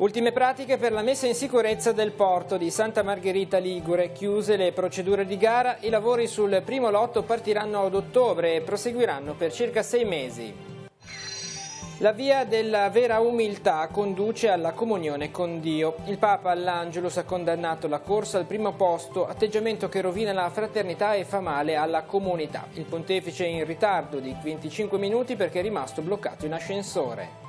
Ultime pratiche per la messa in sicurezza del porto di Santa Margherita Ligure. Chiuse le procedure di gara, i lavori sul primo lotto partiranno ad ottobre e proseguiranno per circa 6 mesi. La via della vera umiltà conduce alla comunione con Dio. Il Papa all'Angelus ha condannato la corsa al primo posto, atteggiamento che rovina la fraternità e fa male alla comunità. Il pontefice è in ritardo di 25 minuti perché è rimasto bloccato in ascensore.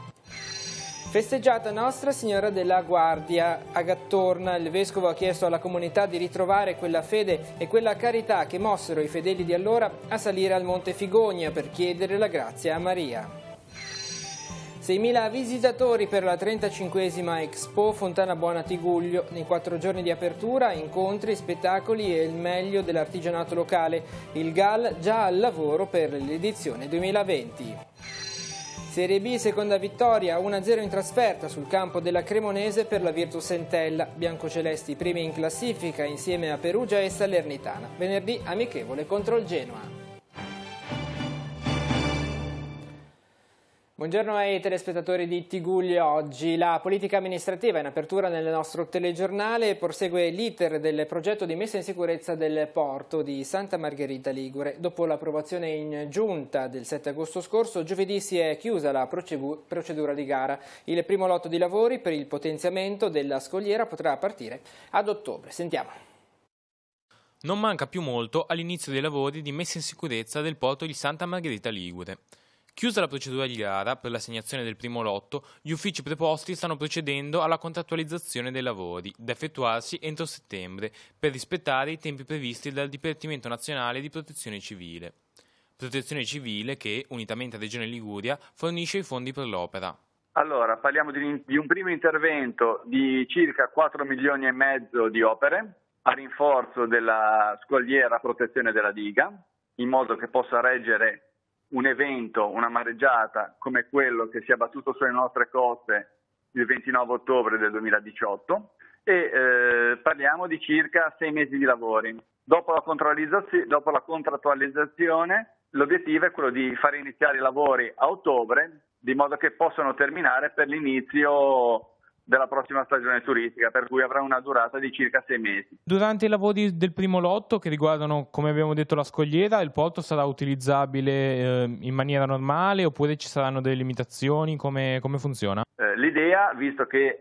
Festeggiata Nostra Signora della Guardia. A Gattorna il Vescovo ha chiesto alla comunità di ritrovare quella fede e quella carità che mossero i fedeli di allora a salire al Monte Figogna per chiedere la grazia a Maria. 6.000 visitatori per la 35esima Expo Fontana Buona Tigullio. Nei 4 giorni di apertura, incontri, spettacoli e il meglio dell'artigianato locale. Il GAL già al lavoro per l'edizione 2020. Serie B, seconda vittoria, 1-0 in trasferta sul campo della Cremonese per la Virtus Entella. Biancocelesti primi in classifica insieme a Perugia e Salernitana. Venerdì amichevole contro il Genoa. Buongiorno ai telespettatori di Tigullio. Oggi la politica amministrativa in apertura nel nostro telegiornale prosegue l'iter del progetto di messa in sicurezza del porto di Santa Margherita Ligure. Dopo l'approvazione in giunta del 7 agosto scorso, giovedì si è chiusa la procedura di gara. Il primo lotto di lavori per il potenziamento della scogliera potrà partire ad ottobre. Sentiamo. Non manca più molto all'inizio dei lavori di messa in sicurezza del porto di Santa Margherita Ligure. Chiusa la procedura di gara per l'assegnazione del primo lotto, gli uffici preposti stanno procedendo alla contrattualizzazione dei lavori, da effettuarsi entro settembre, per rispettare i tempi previsti dal Dipartimento Nazionale di Protezione Civile. Protezione Civile che, unitamente a Regione Liguria, fornisce i fondi per l'opera. Allora, parliamo di un primo intervento di circa 4 milioni e mezzo di opere a rinforzo della scogliera a protezione della diga, in modo che possa reggere un evento, una mareggiata come quello che si è abbattuto sulle nostre coste il 29 ottobre del 2018 e parliamo di circa 6 mesi di lavori. Dopo la contrattualizzazione l'obiettivo è quello di fare iniziare i lavori a ottobre di modo che possano terminare per l'inizio della prossima stagione turistica, per cui avrà una durata di circa 6 mesi. Durante i lavori del primo lotto, che riguardano, come abbiamo detto, la scogliera, il porto sarà utilizzabile in maniera normale oppure ci saranno delle limitazioni? Come funziona? L'idea, visto che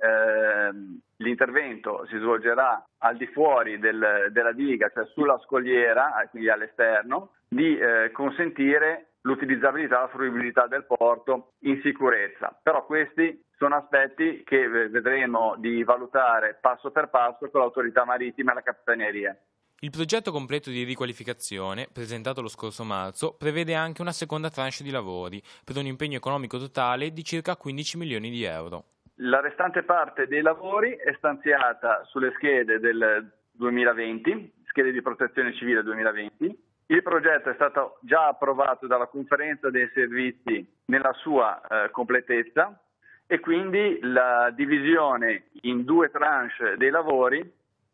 l'intervento si svolgerà al di fuori della diga, cioè sulla scogliera, quindi all'esterno, di consentire l'utilizzabilità e la fruibilità del porto in sicurezza. Però questi sono aspetti che vedremo di valutare passo per passo con l'autorità marittima e la capitaneria. Il progetto completo di riqualificazione, presentato lo scorso marzo, prevede anche una seconda tranche di lavori, per un impegno economico totale di circa 15 milioni di euro. La restante parte dei lavori è stanziata sulle schede del 2020, schede di protezione civile 2020. Il progetto è stato già approvato dalla conferenza dei servizi nella sua completezza e quindi la divisione in 2 tranche dei lavori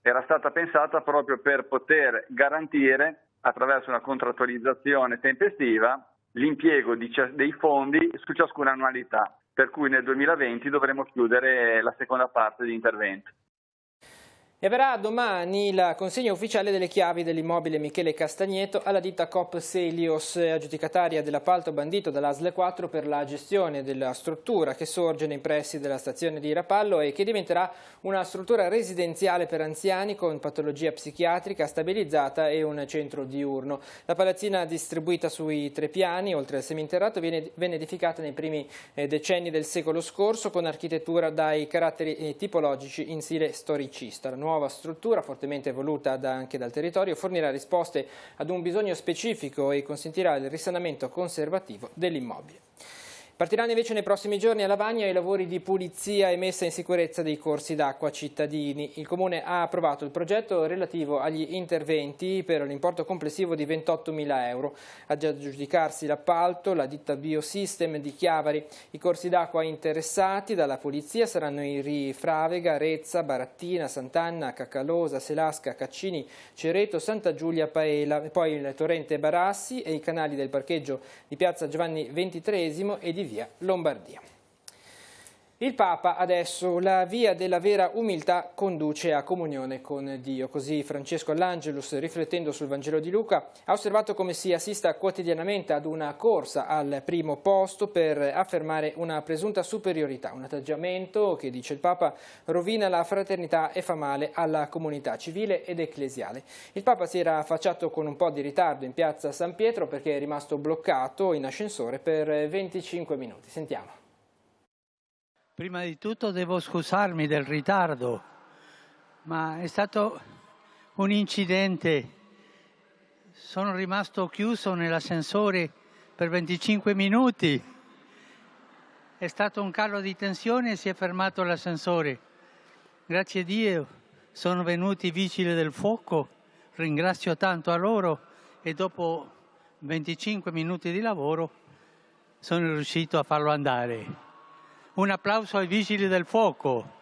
era stata pensata proprio per poter garantire, attraverso una contrattualizzazione tempestiva, l'impiego dei fondi su ciascuna annualità, per cui nel 2020 dovremo chiudere la seconda parte di intervento. E avverrà domani la consegna ufficiale delle chiavi dell'immobile Michele Castagneto alla ditta Coop Selios, aggiudicataria dell'appalto bandito dall'ASL 4 per la gestione della struttura che sorge nei pressi della stazione di Rapallo e che diventerà una struttura residenziale per anziani con patologia psichiatrica stabilizzata e un centro diurno. La palazzina distribuita sui 3 piani, oltre al seminterrato, venne edificata nei primi decenni del secolo scorso con architettura dai caratteri tipologici in stile storicista. La nuova struttura, fortemente voluta anche dal territorio, fornirà risposte ad un bisogno specifico e consentirà il risanamento conservativo dell'immobile. Partiranno invece nei prossimi giorni a Lavagna i lavori di pulizia e messa in sicurezza dei corsi d'acqua cittadini. Il Comune ha approvato il progetto relativo agli interventi per l'importo complessivo di 28.000 euro. Ad aggiudicarsi l'appalto la ditta Biosystem di Chiavari. I corsi d'acqua interessati dalla pulizia saranno i Rii Fravega, Rezza, Barattina, Sant'Anna, Caccalosa, Selasca, Caccini, Cereto, Santa Giulia Paela, e poi il torrente Barassi e i canali del parcheggio di piazza Giovanni XXIII e di via Lombardia. Il Papa adesso: la via della vera umiltà conduce a comunione con Dio. Così Francesco all'Angelus, riflettendo sul Vangelo di Luca, ha osservato come si assista quotidianamente ad una corsa al primo posto per affermare una presunta superiorità, un atteggiamento che, dice il Papa, rovina la fraternità e fa male alla comunità civile ed ecclesiale. Il Papa si era affacciato con un po' di ritardo in piazza San Pietro perché è rimasto bloccato in ascensore per 25 minuti. Sentiamo. Prima di tutto devo scusarmi del ritardo, ma è stato un incidente. Sono rimasto chiuso nell'ascensore per 25 minuti. È stato un calo di tensione e si è fermato l'ascensore. Grazie a Dio sono venuti i vigili del fuoco, ringrazio tanto a loro e dopo 25 minuti di lavoro sono riuscito a farlo andare. Un applauso ai vigili del fuoco.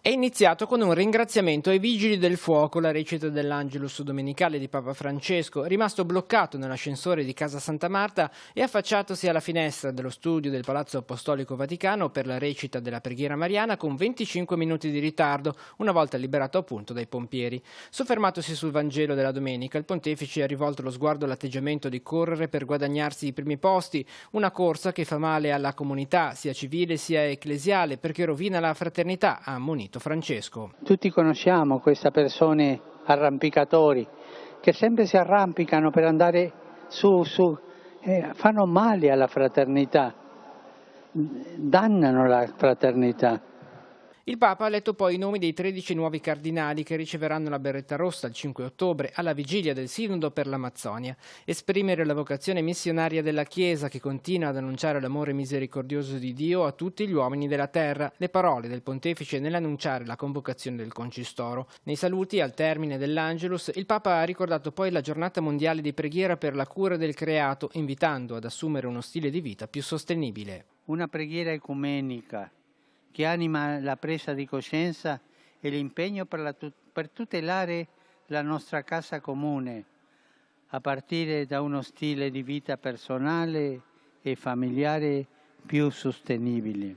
È iniziato con un ringraziamento ai Vigili del Fuoco, la recita dell'Angelus domenicale di Papa Francesco, rimasto bloccato nell'ascensore di Casa Santa Marta e affacciatosi alla finestra dello studio del Palazzo Apostolico Vaticano per la recita della preghiera mariana con 25 minuti di ritardo, una volta liberato appunto dai pompieri. Soffermatosi sul Vangelo della domenica, il pontefice ha rivolto lo sguardo all'atteggiamento di correre per guadagnarsi i primi posti, una corsa che fa male alla comunità, sia civile sia ecclesiale, perché rovina la fraternità, ha ammonito Francesco. Tutti conosciamo queste persone arrampicatori che sempre si arrampicano per andare su, fanno male alla fraternità, dannano la fraternità. Il Papa ha letto poi i nomi dei 13 nuovi cardinali che riceveranno la berretta rossa il 5 ottobre alla vigilia del Sinodo per l'Amazzonia. Esprimere la vocazione missionaria della Chiesa che continua ad annunciare l'amore misericordioso di Dio a tutti gli uomini della terra, le parole del Pontefice nell'annunciare la convocazione del Concistoro. Nei saluti al termine dell'Angelus il Papa ha ricordato poi la giornata mondiale di preghiera per la cura del creato, invitando ad assumere uno stile di vita più sostenibile. Una preghiera ecumenica che anima la presa di coscienza e l'impegno per tutelare la nostra casa comune, a partire da uno stile di vita personale e familiare più sostenibile.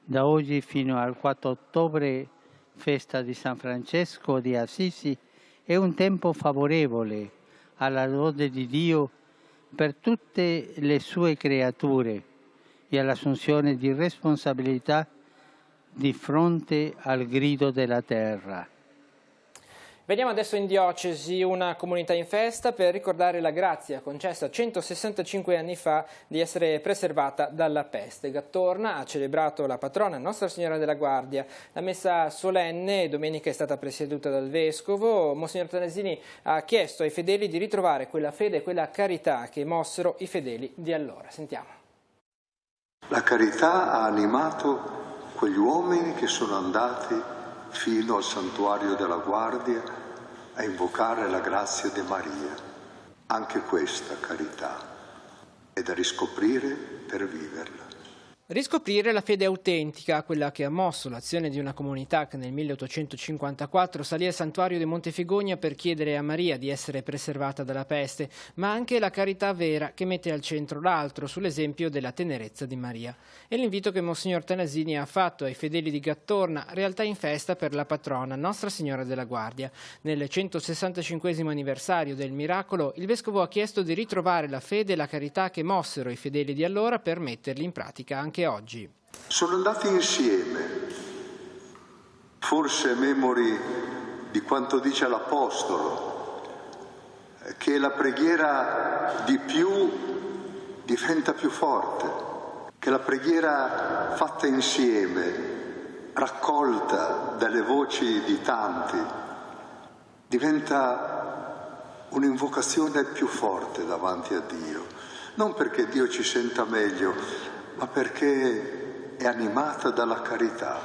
Da oggi fino al 4 ottobre, festa di San Francesco di Assisi, è un tempo favorevole alla lode di Dio per tutte le sue creature e all'assunzione di responsabilità di fronte al grido della terra. Veniamo adesso in diocesi, una comunità in festa per ricordare la grazia concessa 165 anni fa di essere preservata dalla peste. Gattorna ha celebrato la patrona Nostra Signora della Guardia. La messa solenne domenica è stata presieduta dal Vescovo. Monsignor Tanasini ha chiesto ai fedeli di ritrovare quella fede e quella carità che mossero i fedeli di allora. Sentiamo. La carità ha animato quegli uomini che sono andati fino al santuario della Guardia a invocare la grazia di Maria. Anche questa carità è da riscoprire per viverla. Riscoprire la fede autentica, quella che ha mosso l'azione di una comunità che nel 1854 salì al santuario di Montefigonia per chiedere a Maria di essere preservata dalla peste, ma anche la carità vera che mette al centro l'altro, sull'esempio della tenerezza di Maria. È l'invito che Monsignor Tanasini ha fatto ai fedeli di Gattorna, realtà in festa per la patrona Nostra Signora della Guardia. Nel 165° anniversario del miracolo, il Vescovo ha chiesto di ritrovare la fede e la carità che mossero i fedeli di allora per metterli in pratica anche oggi. Sono andati insieme, forse memori di quanto dice l'Apostolo, che la preghiera di più diventa più forte, che la preghiera fatta insieme, raccolta dalle voci di tanti, diventa un'invocazione più forte davanti a Dio, non perché Dio ci senta meglio, ma perché è animata dalla carità.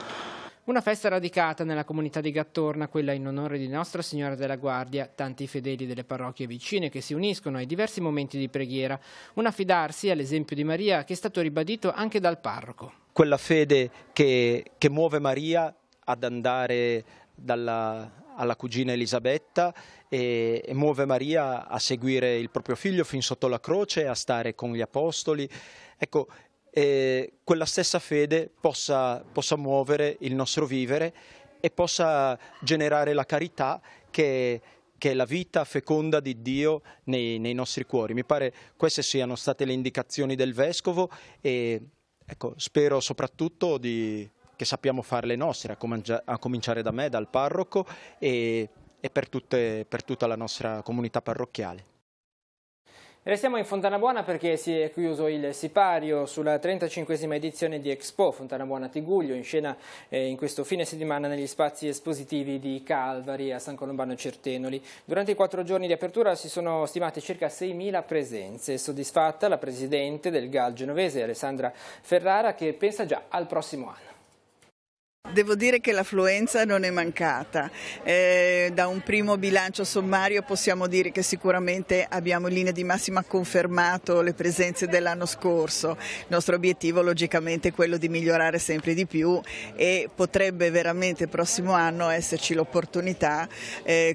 Una festa radicata nella comunità di Gattorna, quella in onore di Nostra Signora della Guardia, tanti fedeli delle parrocchie vicine che si uniscono ai diversi momenti di preghiera, un affidarsi all'esempio di Maria che è stato ribadito anche dal parroco. Quella fede che muove Maria ad andare alla cugina Elisabetta e muove Maria a seguire il proprio figlio fin sotto la croce, a stare con gli apostoli. Ecco, quella stessa fede possa muovere il nostro vivere e possa generare la carità che è la vita feconda di Dio nei nostri cuori. Mi pare queste siano state le indicazioni del Vescovo e ecco, spero soprattutto che sappiamo fare le nostre, a cominciare da me, dal parroco e per tutta la nostra comunità parrocchiale. Restiamo in Fontanabuona perché si è chiuso il sipario sulla 35esima edizione di Expo Fontanabuona Tigullio, in scena in questo fine settimana negli spazi espositivi di Calvari a San Colombano Certenoli. Durante i 4 giorni di apertura si sono stimate circa 6.000 presenze. Soddisfatta la presidente del GAL genovese Alessandra Ferrara, che pensa già al prossimo anno. Devo dire che l'affluenza non è mancata, da un primo bilancio sommario possiamo dire che sicuramente abbiamo in linea di massima confermato le presenze dell'anno scorso. Il nostro obiettivo logicamente è quello di migliorare sempre di più e potrebbe veramente il prossimo anno esserci l'opportunità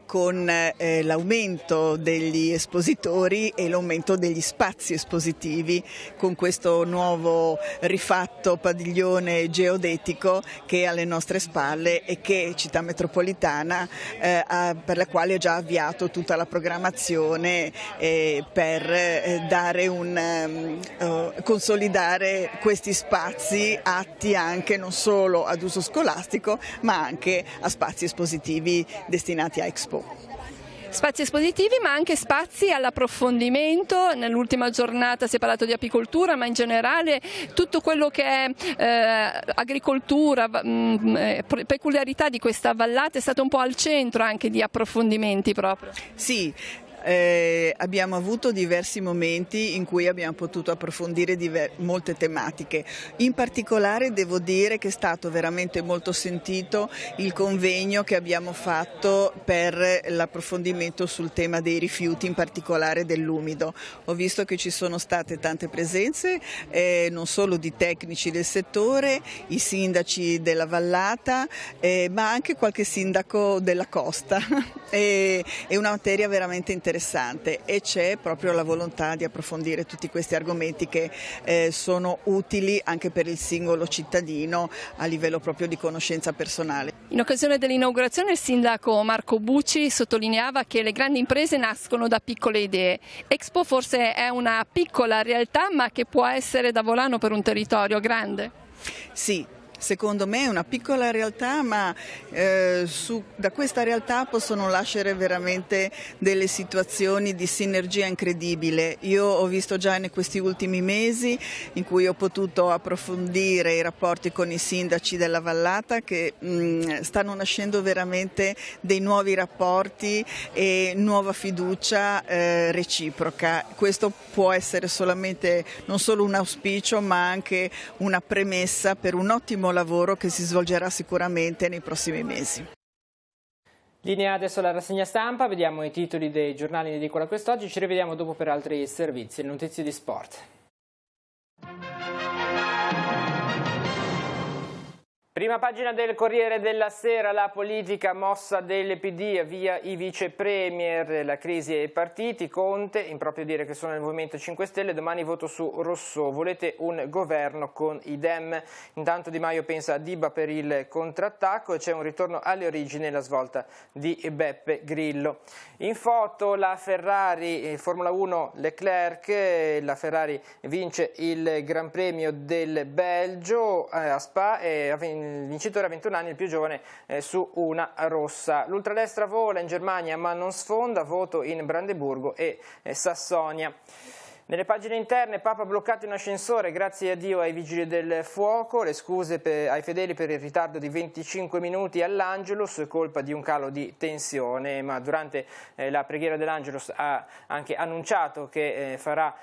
con l'aumento degli espositori e l'aumento degli spazi espositivi con questo nuovo rifatto padiglione geodetico che alle nostre spalle e che Città Metropolitana per la quale ha già avviato tutta la programmazione per consolidare questi spazi atti anche non solo ad uso scolastico ma anche a spazi espositivi destinati a Expo. Spazi espositivi ma anche spazi all'approfondimento. Nell'ultima giornata si è parlato di apicoltura, ma in generale tutto quello che è agricoltura, peculiarità di questa vallata è stato un po' al centro anche di approfondimenti proprio. Sì. Abbiamo avuto diversi momenti in cui abbiamo potuto approfondire molte tematiche. In particolare devo dire che è stato veramente molto sentito il convegno che abbiamo fatto per l'approfondimento sul tema dei rifiuti, in particolare dell'umido. Ho visto che ci sono state tante presenze, non solo di tecnici del settore, i sindaci della vallata, ma anche qualche sindaco della costa. È una materia veramente interessante e c'è proprio la volontà di approfondire tutti questi argomenti che sono utili anche per il singolo cittadino a livello proprio di conoscenza personale. In occasione dell'inaugurazione il sindaco Marco Bucci sottolineava che le grandi imprese nascono da piccole idee. Expo forse è una piccola realtà ma che può essere da volano per un territorio grande? Sì. Secondo me è una piccola realtà, ma da questa realtà possono nascere veramente delle situazioni di sinergia incredibile. Io ho visto già in questi ultimi mesi in cui ho potuto approfondire i rapporti con i sindaci della vallata che stanno nascendo veramente dei nuovi rapporti e nuova fiducia reciproca. Questo può essere solamente non solo un auspicio ma anche una premessa per un ottimo lavoro che si svolgerà sicuramente nei prossimi mesi. Linea adesso la rassegna stampa, vediamo i titoli dei giornali in edicola quest'oggi, ci rivediamo dopo per altri servizi, le notizie di sport. Prima pagina del Corriere della Sera, la politica mossa del PD, via i vice premier, la crisi ai partiti, Conte, improprio dire che sono nel Movimento 5 Stelle, domani voto su Rousseau, volete un governo con i Dem, intanto Di Maio pensa a Diba per il contrattacco e c'è un ritorno alle origini e la svolta di Beppe Grillo. In foto la Ferrari, Formula 1 Leclerc, la Ferrari vince il Gran Premio del Belgio a Spa e il vincitore a 21 anni, il più giovane su una rossa. L'ultradestra vola in Germania ma non sfonda, voto in Brandeburgo e Sassonia. Nelle pagine interne, Papa bloccato in ascensore, grazie a Dio ai vigili del fuoco, le scuse ai fedeli per il ritardo di 25 minuti all'Angelus, colpa di un calo di tensione, ma durante la preghiera dell'Angelus ha anche annunciato che farà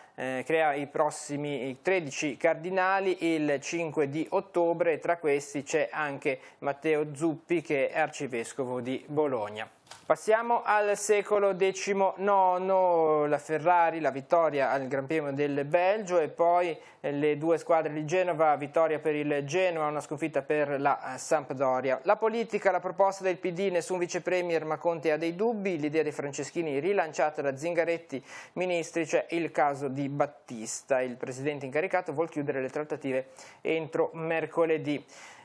crea i prossimi 13 cardinali il 5 di ottobre, tra questi c'è anche Matteo Zuppi che è arcivescovo di Bologna. Passiamo al secolo XIX, la Ferrari, la vittoria al Gran Premio del Belgio e poi le due squadre di Genova, vittoria per il Genoa, una sconfitta per la Sampdoria. La politica, la proposta del PD, nessun vicepremier ma Conte ha dei dubbi, l'idea dei Franceschini rilanciata da Zingaretti, ministri, c'è il caso di Battista, il presidente incaricato vuol chiudere le trattative entro mercoledì.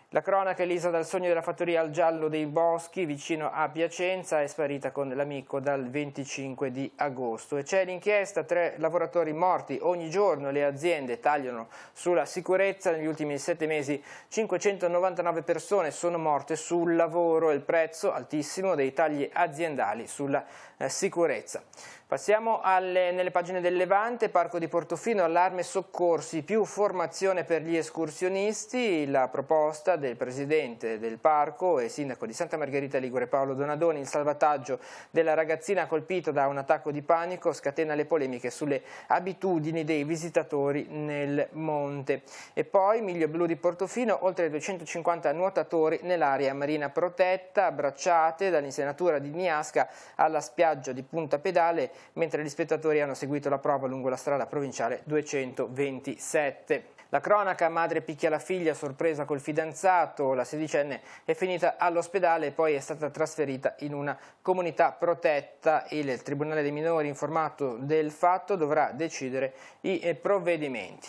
La cronaca, Elisa dal sogno della fattoria al Giallo dei Boschi vicino a Piacenza è sparita con l'amico dal 25 di agosto e c'è l'inchiesta, 3 lavoratori morti ogni giorno, le aziende tagliano sulla sicurezza, negli ultimi 7 mesi 599 persone sono morte sul lavoro, il prezzo altissimo dei tagli aziendali sulla sicurezza. Passiamo nelle pagine del Levante, Parco di Portofino, allarme soccorsi, più formazione per gli escursionisti, la proposta del presidente del parco e sindaco di Santa Margherita Ligure Paolo Donadoni, il salvataggio della ragazzina colpita da un attacco di panico scatena le polemiche sulle abitudini dei visitatori nel monte. E poi Miglio Blu di Portofino, oltre 250 nuotatori nell'area marina protetta, abbracciate dall'insenatura di Niasca alla spiaggia di Punta Pedale, mentre gli spettatori hanno seguito la prova lungo la strada provinciale 227. La cronaca, madre picchia la figlia, sorpresa col fidanzato, la sedicenne è finita all'ospedale e poi è stata trasferita in una comunità protetta. Il Tribunale dei minori, informato del fatto, dovrà decidere i provvedimenti.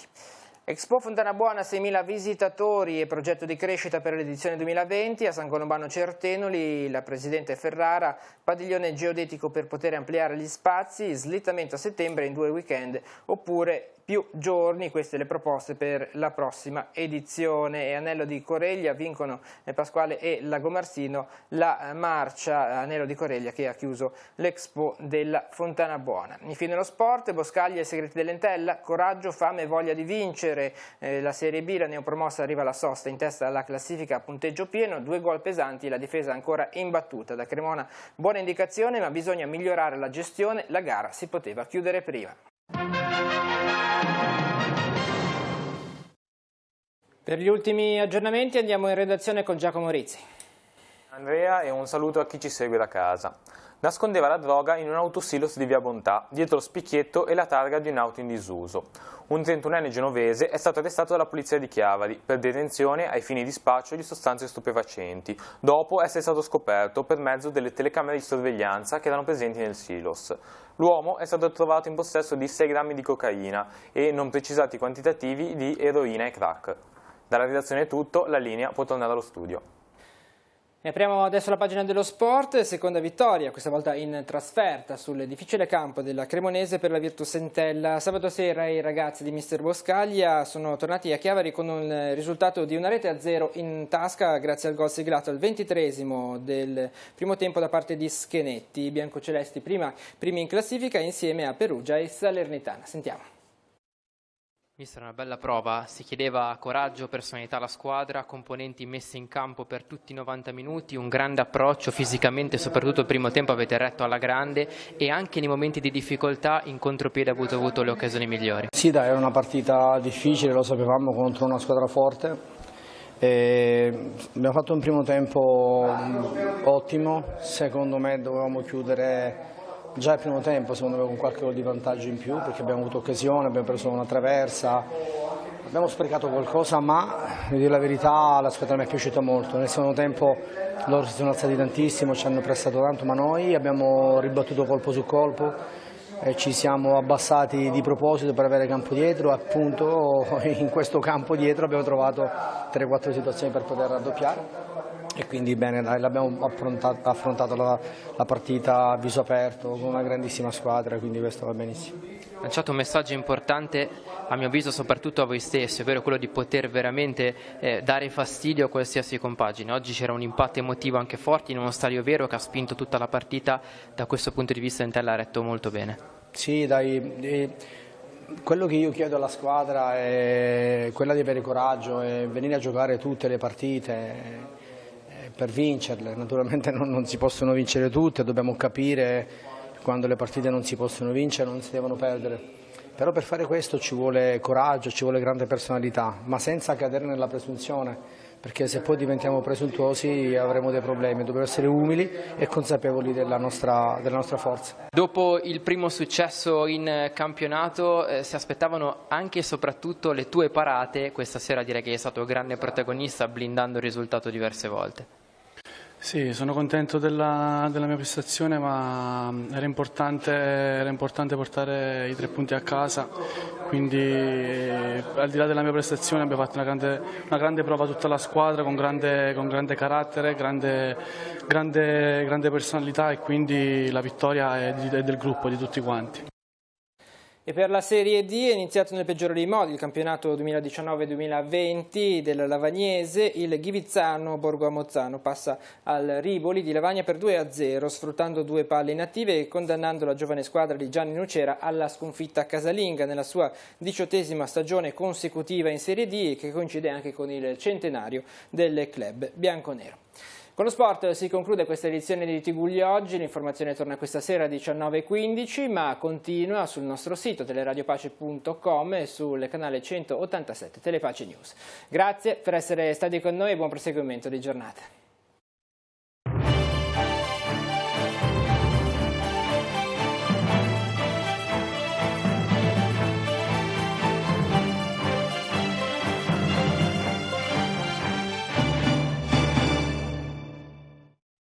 Expo Fontana Buona, 6.000 visitatori e progetto di crescita per l'edizione 2020, a San Colombano Certenoli, la Presidente Ferrara, padiglione geodetico per poter ampliare gli spazi, slittamento a settembre in 2 weekend oppure più giorni, queste le proposte per la prossima edizione. E Anello di Coreglia vincono Pasquale e Lagomarsino la marcia Anello di Coreglia che ha chiuso l'Expo della Fontana Buona. Infine lo sport, Boscaglia e Segreti dell'Entella, coraggio, fame e voglia di vincere. La Serie B, la neopromossa arriva alla sosta in testa alla classifica a punteggio pieno, 2 gol pesanti, la difesa ancora imbattuta. Da Cremona buona indicazione ma bisogna migliorare la gestione, la gara si poteva chiudere prima. Per gli ultimi aggiornamenti andiamo in redazione con Giacomo Rizzi. Andrea e un saluto a chi ci segue da casa. Nascondeva la droga in un autosilos di via Bontà, dietro lo spicchietto e la targa di un'auto in disuso. Un 31enne genovese è stato arrestato dalla polizia di Chiavari per detenzione ai fini di spaccio di sostanze stupefacenti, dopo essere stato scoperto per mezzo delle telecamere di sorveglianza che erano presenti nel silos. L'uomo è stato trovato in possesso di 6 grammi di cocaina e non precisati quantitativi di eroina e crack. Dalla redazione è tutto, la linea può tornare allo studio. E apriamo adesso la pagina dello sport, seconda vittoria, questa volta in trasferta sul difficile campo della Cremonese per la Virtus Entella. Sabato sera i ragazzi di mister Boscaglia sono tornati a Chiavari con un risultato di 1-0 in tasca grazie al gol siglato al 23esimo del primo tempo da parte di Schenetti. I biancocelesti primi in classifica insieme a Perugia e Salernitana. Sentiamo. Mister, una bella prova, si chiedeva coraggio, personalità alla squadra, componenti messe in campo per tutti i 90 minuti, un grande approccio fisicamente, soprattutto il primo tempo avete retto alla grande e anche nei momenti di difficoltà in contropiede avete avuto le occasioni migliori. Sì dai, era una partita difficile, lo sapevamo, contro una squadra forte. Abbiamo fatto un primo tempo ottimo, secondo me dovevamo chiudere già il primo tempo, secondo me con qualche gol di vantaggio in più, perché abbiamo avuto occasione, abbiamo preso una traversa, abbiamo sprecato qualcosa, ma devo dire la verità, la squadra mi è piaciuta molto. Nel secondo tempo loro si sono alzati tantissimo, ci hanno pressato tanto, ma noi abbiamo ribattuto colpo su colpo e ci siamo abbassati di proposito per avere campo dietro, appunto in questo campo dietro abbiamo trovato 3-4 situazioni per poter raddoppiare. E quindi bene, l'abbiamo affrontato la partita a viso aperto con una grandissima squadra, quindi questo va benissimo. Ha lanciato un messaggio importante, a mio avviso soprattutto a voi stessi, ovvero quello di poter veramente dare fastidio a qualsiasi compagine. Oggi c'era un impatto emotivo anche forte in uno stadio vero che ha spinto tutta la partita, da questo punto di vista Entella ha retto molto bene. Sì, dai, quello che io chiedo alla squadra è quella di avere coraggio e venire a giocare tutte le partite per vincerle. Naturalmente non si possono vincere tutte, dobbiamo capire quando le partite non si possono vincere, non si devono perdere. Però per fare questo ci vuole coraggio, ci vuole grande personalità, ma senza cadere nella presunzione, perché se poi diventiamo presuntuosi avremo dei problemi. Dobbiamo essere umili e consapevoli della nostra forza. Dopo il primo successo in campionato si aspettavano anche e soprattutto le tue parate. Questa sera direi che sei stato grande protagonista, blindando il risultato diverse volte. Sì, sono contento della mia prestazione, ma era importante portare i 3 punti a casa, quindi al di là della mia prestazione abbiamo fatto una grande prova tutta la squadra con grande carattere, grande personalità, e quindi la vittoria è del gruppo, di tutti quanti. E per la Serie D è iniziato nel peggiore dei modi il campionato 2019-2020 del Lavagnese. Il Ghivizzano Borgo Amozzano passa al Riboli di Lavagna per 2-0, sfruttando 2 palle inattive e condannando la giovane squadra di Gianni Nucera alla sconfitta casalinga nella sua 18ª stagione consecutiva in Serie D, che coincide anche con il centenario del club bianconero. Con lo sport si conclude questa edizione di TV Gli Oggi. L'informazione torna questa sera alle 19:15, ma continua sul nostro sito teleradiopace.com e sul canale 187 Telepace News. Grazie per essere stati con noi e buon proseguimento di giornata.